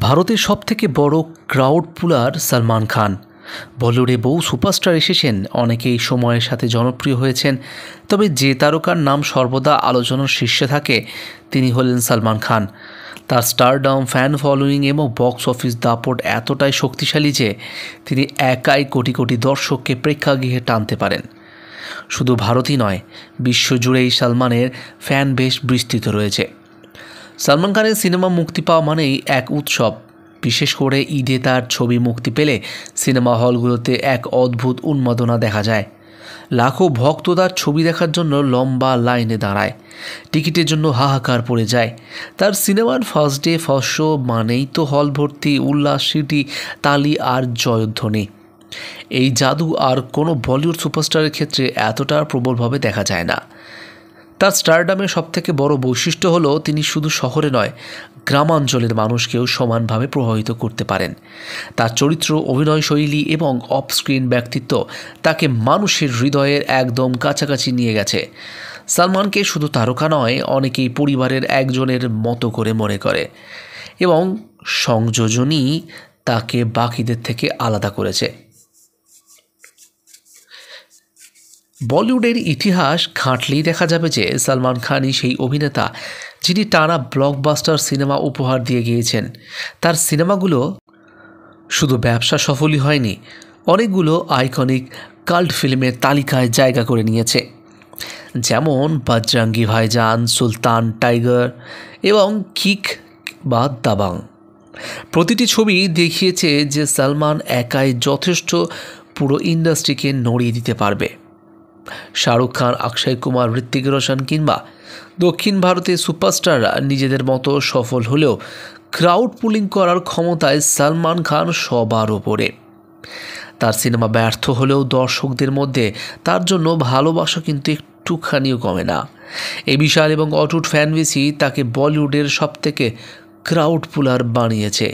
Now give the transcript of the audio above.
ভারতের সবথেকে বড় ক্রাউড পুলার সলমান খান। বলিউডে বহু সুপারস্টার এসেছেন, অনেকেই সময়ের সাথে জনপ্রিয় হয়েছেন, তবে যে তারকার নাম সর্বদা আলোচনার শীর্ষে থাকে তিনি হলেন সলমান খান। তার স্টারডম, ফ্যান ফলোয়িং এবং বক্স অফিস দাপট এতটাই শক্তিশালী যে তিনি একাই কোটি কোটি দর্শককে প্রেক্ষাগৃহে টানতে পারেন। শুধু ভারতই নয়, বিশ্বজুড়েই সলমানের ফ্যান বেশ বিস্তৃত রয়েছে। সলমান খানের সিনেমা মুক্তি পাওয়া মানেই এক উৎসব। বিশেষ করে ঈদে তার ছবি মুক্তি পেলে সিনেমা হলগুলোতে এক অদ্ভুত উন্মাদনা দেখা যায়। লাখো ভক্ত তার ছবি দেখার জন্য লম্বা লাইনে দাঁড়ায়, টিকিটের জন্য হাহাকার পড়ে যায়। তার সিনেমার ফার্স্ট ডে ফার্স্ট শো মানেই তো হল ভর্তি, উল্লাস, সিটি, তালি আর জয়ধ্বনি। এই জাদু আর কোনো বলিউড সুপারস্টারের ক্ষেত্রে এতটা প্রবলভাবে দেখা যায় না। তার স্টারডামের সবথেকে বড় বৈশিষ্ট্য হলো তিনি শুধু শহরে নয়, গ্রামাঞ্চলের মানুষকেও সমানভাবে প্রভাবিত করতে পারেন। তার চরিত্র, অভিনয় শৈলী এবং অফস্ক্রিন ব্যক্তিত্ব তাকে মানুষের হৃদয়ের একদম কাছাকাছি নিয়ে গেছে। সলমানকে শুধু তারকা নয়, অনেকেই পরিবারের একজনের মতো করে মনে করে এবং সংযোজনই তাকে বাকিদের থেকে আলাদা করেছে। বলিউডের ইতিহাস ঘাঁটলেই দেখা যাবে যে সলমান খানই সেই অভিনেতা যিনি টানা ব্লকবাস্টার সিনেমা উপহার দিয়ে গিয়েছেন। তার সিনেমাগুলো শুধু ব্যবসা সফলই হয়নি, অনেকগুলো আইকনিক কাল্ট ফিল্মের তালিকায় জায়গা করে নিয়েছে, যেমন বজরঙ্গি ভাইজান, সুলতান, টাইগার এবং কিক বা দাবাং। প্রতিটি ছবি দেখিয়েছে যে সলমান একাই যথেষ্ট পুরো ইন্ডাস্ট্রিকে নড়িয়ে দিতে পারবে। শাহরুখ খান, অক্ষয় কুমার, ঋত্বিক রোশন কিংবা দক্ষিণ ভারতের সুপারস্টাররা নিজেদের মতো সফল হলেও ক্রাউড পুলিং করার ক্ষমতায় সলমান খান সবার ওপরে। তার সিনেমা ব্যর্থ হলেও দর্শকদের মধ্যে তার জন্য ভালোবাসা কিন্তু একটুখানিও কমে না। এই বিশাল এবং অটুট ফ্যানবেসই তাকে বলিউডের সবথেকে ক্রাউড পুলার বানিয়েছে।